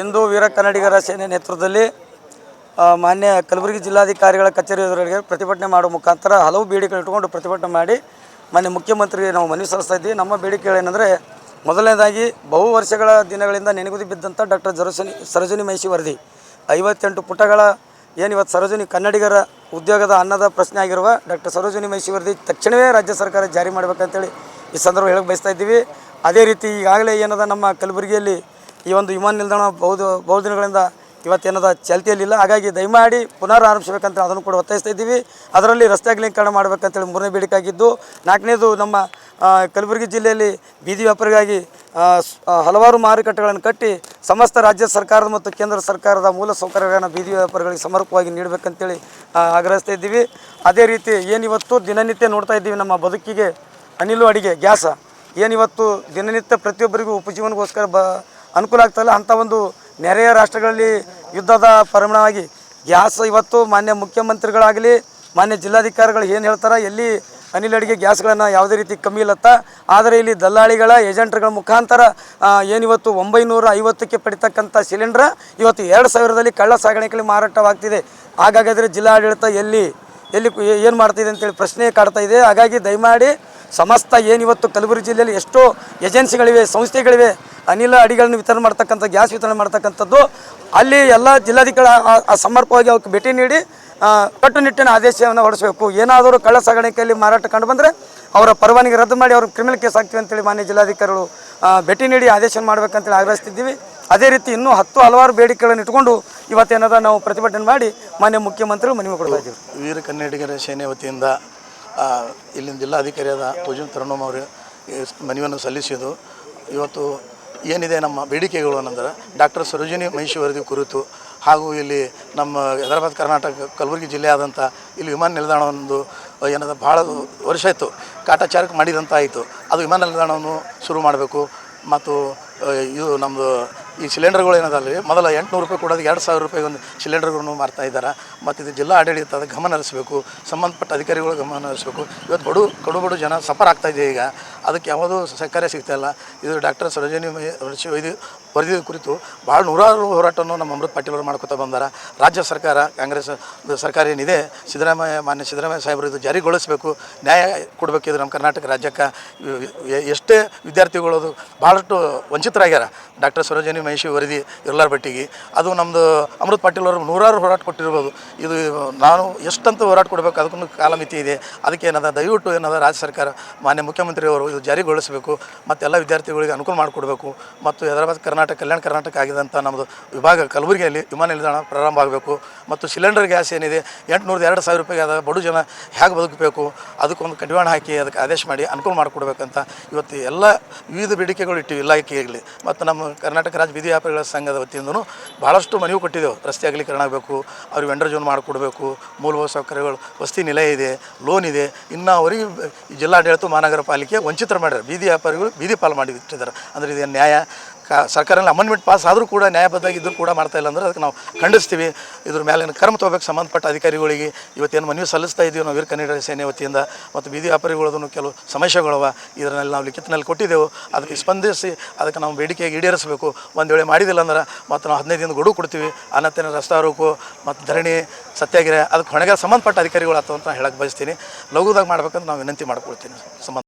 ಇಂದು ವೀರ ಕನ್ನಡಿಗರ ಸೇನೆ ನೇತೃತ್ವದಲ್ಲಿ ಮಾನ್ಯ ಕಲಬುರಗಿ ಜಿಲ್ಲಾಧಿಕಾರಿಗಳ ಕಚೇರಿ ಎದುರಿಗೆ ಪ್ರತಿಭಟನೆ ಮಾಡುವ ಮುಖಾಂತರ ಹಲವು ಬೇಡಿಕೆಗಳು ಇಟ್ಟುಕೊಂಡು ಪ್ರತಿಭಟನೆ ಮಾಡಿ ಮಾನ್ಯ ಮುಖ್ಯಮಂತ್ರಿಗೆ ನಾವು ಮನವಿ ಸಲ್ಲಿಸ್ತಾ ಇದ್ದೀವಿ. ನಮ್ಮ ಬೇಡಿಕೆಗಳೇನೆಂದರೆ, ಮೊದಲನೇದಾಗಿ ಬಹು ವರ್ಷಗಳ ದಿನಗಳಿಂದ ನೆನೆಗುದಿ ಬಿದ್ದಂಥ ಡಾಕ್ಟರ್ ಸರೋಜಿನಿ ಮಹಿಷಿ ವರದಿ 58 ಪುಟಗಳ ಇವತ್ತು ಸರೋಜಿನಿ ಕನ್ನಡಿಗರ ಉದ್ಯೋಗದ ಅನ್ನದ ಪ್ರಶ್ನೆ ಆಗಿರುವ ಡಾಕ್ಟರ್ ಸರೋಜಿನಿ ಮಹಿಷಿ ವರದಿ ತಕ್ಷಣವೇ ರಾಜ್ಯ ಸರ್ಕಾರ ಜಾರಿ ಮಾಡಬೇಕಂತೇಳಿ ಈ ಸಂದರ್ಭ ಹೇಳಕ್ಕೆ ಬಯಸ್ತಾ ಇದ್ದೀವಿ. ಅದೇ ರೀತಿ ಈಗಾಗಲೇ ಏನದ ನಮ್ಮ ಕಲಬುರಗಿಯಲ್ಲಿ ಈ ಒಂದು ವಿಮಾನ ನಿಲ್ದಾಣ ಬಹುದಿನಗಳಿಂದ ಇವತ್ತೇನದ ಚಾಲ್ತಿಯಲ್ಲಿಲ್ಲ. ಹಾಗಾಗಿ ದಯಮಾಡಿ ಪುನರ್ ಆರಂಭಿಸಬೇಕಂತ ಅದನ್ನು ಕೂಡ ಒತ್ತಾಯಿಸ್ತಾ ಇದ್ದೀವಿ. ಅದರಲ್ಲಿ ರಸ್ತೆ ಅಗಲೀಕರಣ ಮಾಡಬೇಕಂತೇಳಿ ಮೂರನೇ ಬೇಡಿಕೆ ಆಗಿದ್ದು, ನಾಲ್ಕನೇದು ನಮ್ಮ ಕಲಬುರಗಿ ಜಿಲ್ಲೆಯಲ್ಲಿ ಬೀದಿ ವ್ಯಾಪಾರಿಗಾಗಿ ಹಲವಾರು ಮಾರುಕಟ್ಟೆಗಳನ್ನು ಕಟ್ಟಿ ಸಮಸ್ತ ರಾಜ್ಯ ಸರ್ಕಾರದ ಮತ್ತು ಕೇಂದ್ರ ಸರ್ಕಾರದ ಮೂಲ ಸೌಕರ್ಯಗಳನ್ನು ಬೀದಿ ವ್ಯಾಪಾರಿಗಳಿಗೆ ಸಮರ್ಪಕವಾಗಿ ನೀಡಬೇಕಂತೇಳಿ ಆಗ್ರಹಿಸ್ತಾ ಇದ್ದೀವಿ. ಅದೇ ರೀತಿ ಏನಿವತ್ತು ದಿನನಿತ್ಯ ನೋಡ್ತಾ ಇದ್ದೀವಿ, ನಮ್ಮ ಬದುಕಿಗೆ ಅನಿಲು ಅಡಿಗೆ ಗ್ಯಾಸ ಏನಿವತ್ತು ದಿನನಿತ್ಯ ಪ್ರತಿಯೊಬ್ಬರಿಗೂ ಉಪಜೀವನಗೋಸ್ಕರ ಅನುಕೂಲ ಆಗ್ತಾಯಿಲ್ಲ. ಅಂಥ ಒಂದು ನೆರೆಯ ರಾಷ್ಟ್ರಗಳಲ್ಲಿ ಯುದ್ಧದ ಪರಿಣಾಮವಾಗಿ ಗ್ಯಾಸ್ ಇವತ್ತು ಮಾನ್ಯ ಮುಖ್ಯಮಂತ್ರಿಗಳಾಗಲಿ ಮಾನ್ಯ ಜಿಲ್ಲಾಧಿಕಾರಿಗಳು ಏನು ಹೇಳ್ತಾರೆ, ಎಲ್ಲಿ ಅನಿಲ ಅಡಿಗೆ ಗ್ಯಾಸ್ಗಳನ್ನು ಯಾವುದೇ ರೀತಿ ಕಮ್ಮಿ ಇಲ್ಲತ್ತ. ಆದರೆ ಇಲ್ಲಿ ದಲ್ಲಾಳಿಗಳ ಏಜೆಂಟ್ಗಳ ಮುಖಾಂತರ ಏನಿವತ್ತು 950ಕ್ಕೆ ಪಡಿತಕ್ಕಂಥ ಸಿಲಿಂಡ್ರ ಇವತ್ತು 2000ದಲ್ಲಿ ಕಳ್ಳ ಸಾಗಾಣಿಕೆಯಲ್ಲಿ ಮಾರಾಟವಾಗ್ತಿದೆ. ಹಾಗಾದರೆ ಜಿಲ್ಲಾಡಳಿತ ಎಲ್ಲಿ ಏನು ಮಾಡ್ತಿದೆ ಅಂತೇಳಿ ಪ್ರಶ್ನೆ ಕಾಡ್ತಾ ಇದೆ. ಹಾಗಾಗಿ ದಯಮಾಡಿ ಸಮಸ್ತ ಏನಿವತ್ತು ಕಲಬುರಗಿ ಜಿಲ್ಲೆಯಲ್ಲಿ ಎಷ್ಟೋ ಏಜೆನ್ಸಿಗಳಿವೆ, ಸಂಸ್ಥೆಗಳಿವೆ, ಅನಿಲ ಅಡಿಗಳನ್ನು ವಿತರಣೆ ಮಾಡ್ತಕ್ಕಂಥ ಗ್ಯಾಸ್ ವಿತರಣೆ ಮಾಡ್ತಕ್ಕಂಥದ್ದು, ಅಲ್ಲಿ ಎಲ್ಲ ಜಿಲ್ಲಾಧಿಕಾರಿ ಸಮರ್ಪಕವಾಗಿ ಅವಕ್ಕೆ ಭೇಟಿ ನೀಡಿ ಕಟ್ಟುನಿಟ್ಟಿನ ಆದೇಶವನ್ನು ಹೊರಡಿಸಬೇಕು. ಏನಾದರೂ ಕಳ್ಳ ಸಾಗಾಣಿಕೆಯಲ್ಲಿ ಮಾರಾಟ ಕಂಡು ಬಂದರೆ ಅವರ ಪರವಾನಗಿ ರದ್ದು ಮಾಡಿ ಅವ್ರಿಗೆ ಕ್ರಿಮಿನಲ್ ಕೇಸ್ ಹಾಕ್ತೀವಿ ಅಂತೇಳಿ ಮಾನ್ಯ ಜಿಲ್ಲಾಧಿಕಾರಿಗಳು ಭೇಟಿ ನೀಡಿ ಆದೇಶ ಮಾಡಬೇಕಂತೇಳಿ ಆಗ್ರಹಿಸ್ತಿದ್ದೀವಿ. ಅದೇ ರೀತಿ ಇನ್ನೂ ಹಲವಾರು ಬೇಡಿಕೆಗಳನ್ನು ಇಟ್ಕೊಂಡು ಇವತ್ತೇನಾದ ನಾವು ಪ್ರತಿಭಟನೆ ಮಾಡಿ ಮಾನ್ಯ ಮುಖ್ಯಮಂತ್ರಿಗಳು ಮನವಿ ಕೊಡ್ತಾ ಇದ್ದೀವಿ. ವೀರ ಕನ್ನಡಿಗರ ಸೇನೆ ವತಿಯಿಂದ ಇಲ್ಲಿನ ಜಿಲ್ಲಾಧಿಕಾರಿಯಾದ ಪೂಜನ್ ತರುಣಮ್ ಅವರು ಮನವಿಯನ್ನು ಸಲ್ಲಿಸಿದ್ದು, ಇವತ್ತು ಏನಿದೆ ನಮ್ಮ ಬೇಡಿಕೆಗಳು ಅನ್ನಂದ್ರೆ ಡಾಕ್ಟರ್ ಸರೋಜಿನಿ ಮಹಿಷಿ ವರದಿ ಕುರಿತು, ಹಾಗೂ ಇಲ್ಲಿ ನಮ್ಮ ಹೈದರಾಬಾದ್ ಕರ್ನಾಟಕ ಕಲಬುರಗಿ ಜಿಲ್ಲೆ ಆದಂಥ ಇಲ್ಲಿ ವಿಮಾನ ನಿಲ್ದಾಣವೊಂದು ಏನದ ಭಾಳ ವರ್ಷ ಆಯಿತು ಕಾಟಾಚಾರಕ್ಕೆ ಮಾಡಿದಂಥ ಆಯಿತು. ಅದು ವಿಮಾನ ನಿಲ್ದಾಣವನ್ನು ಶುರು ಮಾಡಬೇಕು. ಮತ್ತು ಇದು ನಮ್ಮದು ಈ ಸಿಲಿಂಡರ್ಗಳು ಏನದಲ್ಲ ರೀ, ಮೊದಲ 800 ರೂಪಾಯಿ ಕೊಡೋದು 2000 ರೂಪಾಯಿ ಒಂದು ಸಿಲಿಂಡರ್ಗಳನ್ನು ಮಾರ್ತಾ ಇದ್ದಾರೆ. ಮತ್ತು ಇದು ಜಿಲ್ಲಾ ಆಡಳಿತ ಅದಕ್ಕೆ ಗಮನ ಹರಿಸಬೇಕು, ಸಂಬಂಧಪಟ್ಟ ಅಧಿಕಾರಿಗಳು ಗಮನ ಹರಿಸಬೇಕು. ಇವತ್ತು ಕಡು ಜನ ಸಫರ್ ಆಗ್ತಾಯಿದೆ. ಈಗ ಅದಕ್ಕೆ ಯಾವುದೂ ಸಹಕಾರ ಸಿಗ್ತಾಯಿಲ್ಲ. ಇದು ಡಾಕ್ಟರ್ ಸರೋಜಿನಿ ಮಹಿಷಿ ವರದಿ ಕುರಿತು ಭಾಳ ನೂರಾರು ಹೋರಾಟವನ್ನು ನಮ್ಮ ಅಮೃತ್ ಪಾಟೀಲ್ ಅವರು ಮಾಡ್ಕೊತಾ ಬಂದಾರ. ರಾಜ್ಯ ಸರ್ಕಾರ, ಕಾಂಗ್ರೆಸ್ ಸರ್ಕಾರ ಏನಿದೆ, ಮಾನ್ಯ ಸಿದ್ದರಾಮಯ್ಯ ಸಾಹೇಬರು ಇದು ಜಾರಿಗೊಳಿಸಬೇಕು, ನ್ಯಾಯ ಕೊಡಬೇಕು. ಇದು ನಮ್ಮ ಕರ್ನಾಟಕ ರಾಜ್ಯಕ್ಕೆ ಎಷ್ಟೇ ವಿದ್ಯಾರ್ಥಿಗಳು ಭಾಳಷ್ಟು ವಂಚಿತರಾಗ್ಯಾರ ಡಾಕ್ಟರ್ ಸರೋಜಿನಿ ಮಹಿಷಿ ವರದಿ ಇರಲಾರ ಬಟ್ಟಿಗೆ. ಅದು ನಮ್ಮದು ಅಮೃತ್ ಪಾಟೀಲ್ ಅವರು ನೂರಾರು ಹೋರಾಟ ಕೊಟ್ಟಿರ್ಬೋದು. ಇದು ನಾನು ಎಷ್ಟಂತ ಹೋರಾಟ ಕೊಡಬೇಕು, ಅದಕ್ಕೂ ಕಾಲಮಿತಿ ಇದೆ. ಅದಕ್ಕೆ ಏನದ ದಯವಿಟ್ಟು ರಾಜ್ಯ ಸರ್ಕಾರ ಮಾನ್ಯ ಮುಖ್ಯಮಂತ್ರಿಯವರು ಇದು ಜಾರಿಗೊಳಿಸಬೇಕು ಮತ್ತು ಎಲ್ಲ ವಿದ್ಯಾರ್ಥಿಗಳಿಗೆ ಅನುಕೂಲ ಮಾಡಿಕೊಡ್ಬೇಕು. ಮತ್ತು ಹೈದರಾಬಾದ್ ಕಲ್ಯಾಣ ಕರ್ನಾಟಕ ಆಗಿದಂಥ ನಮ್ಮದು ವಿಭಾಗ ಕಲಬುರಗಿಯಲ್ಲಿ ವಿಮಾನ ನಿಲ್ದಾಣ ಪ್ರಾರಂಭ ಆಗಬೇಕು. ಮತ್ತು ಸಿಲಿಂಡರ್ ಗ್ಯಾಸ್ ಏನಿದೆ 800-2000 ರೂಪಾಯಿ ಆದ ಬಡ ಜನ ಹೇಗೆ ಬದುಕಬೇಕು, ಅದಕ್ಕೊಂದು ಕಡಿವಾಣ ಹಾಕಿ ಅದಕ್ಕೆ ಆದೇಶ ಮಾಡಿ ಅನುಕೂಲ ಮಾಡಿಕೊಡ್ಬೇಕಂತ ಇವತ್ತು ಎಲ್ಲ ವಿವಿಧ ಬೇಡಿಕೆಗಳು ಇಟ್ಟಿವಿ ಇಲಾಖೆಯಲ್ಲಿ. ಮತ್ತು ನಮ್ಮ ಕರ್ನಾಟಕ ರಾಜ್ಯ ಬೀದಿ ವ್ಯಾಪಾರಿಗಳ ಸಂಘದ ವತಿಯಿಂದನೂ ಭಾಳಷ್ಟು ಮನವಿ ಕೊಟ್ಟಿದ್ದೆವು. ರಸ್ತೆ ಅಗಲೀಕರಣ ಆಗಬೇಕು, ಅವ್ರಿಗೆ ವೆಂಡರ್ ಜೋನ್ ಮಾಡಿಕೊಡ್ಬೇಕು, ಮೂಲಭೂತ ಸೌಕರ್ಯಗಳು, ವಸತಿ ನಿಲಯ ಇದೆ, ಲೋನ್ ಇದೆ. ಇನ್ನು ಅವರಿಗೆ ಜಿಲ್ಲಾಡಳಿತ ಮಹಾನಗರ ಪಾಲಿಕೆ ವಂಚಿತರ ಮಾಡ್ಯಾರ. ಬೀದಿ ವ್ಯಾಪಾರಿಗಳು ಬೀದಿ ಪಾಲು ಮಾಡಿ ಇಟ್ಟಿದ್ದಾರೆ. ಅಂದರೆ ಇದು ನ್ಯಾಯ ಸರ್ಕಾರದಲ್ಲಿ ಅಮೆಂಡ್ಮೆಂಟ್ ಪಾಸ್ ಆದರೂ ಕೂಡ ನ್ಯಾಯಬದ್ಧವಾಗಿದ್ದರೂ ಕೂಡ ಮಾಡ್ತಾಯಿಲ್ಲ ಅಂದರೆ ಅದಕ್ಕೆ ನಾವು ಖಂಡಿಸ್ತೀವಿ. ಇದ್ರ ಮೇಲೆ ಕ್ರಮ ತೊಗೋಬೇಕು ಸಂಬಂಧಪಟ್ಟ ಅಧಿಕಾರಿಗಳಿಗೆ. ಇವತ್ತೇನು ಮನವಿ ಸಲ್ಲಿಸ್ತಾ ಇದ್ದೀವಿ ನಾವು ವೀರ ಕನ್ನಡಿಗರ ಸೇನೆ ವತಿಯಿಂದ. ಮತ್ತು ಬೀದಿ ವ್ಯಾಪಾರಿಗಳದನ್ನು ಕೆಲವು ಸಮಸ್ಯೆಗಳವ, ಇದರಲ್ಲಿ ನಾವು ಲಿಖಿತನಲ್ಲಿ ಕೊಟ್ಟಿದ್ದೆವು. ಅದಕ್ಕೆ ಸ್ಪಂದಿಸಿ ಅದಕ್ಕೆ ನಾವು ಬೇಡಿಕೆಗೆ ಈಡೇರಿಸಬೇಕು. ಒಂದು ವೇಳೆ ಮಾಡಿದಿಲ್ಲ ಅಂದ್ರೆ ಮತ್ತು ನಾವು 15 ದಿನ ಗಡುವು ಕೊಡ್ತೀವಿ. ಅನಂತರ ರಸ್ತಾ ರೋಕು ಮತ್ತು ಧರಣಿ ಸತ್ಯಾಗ್ರಹ ಅದಕ್ಕೆ ಹೊಣೆಗೆ ಸಂಬಂಧಪಟ್ಟ ಅಧಿಕಾರಿಗಳು ಆಗ್ತಾವ ಅಂತ ಹೇಳಕ್ಕೆ ಬಯಸ್ತೀನಿ. ಲಘುದಾಗಿ ಮಾಡ್ಬೇಕಂತ ನಾವು ವಿನಂತಿ ಮಾಡ್ಕೊಳ್ತೀನಿ ಸಂಬಂಧ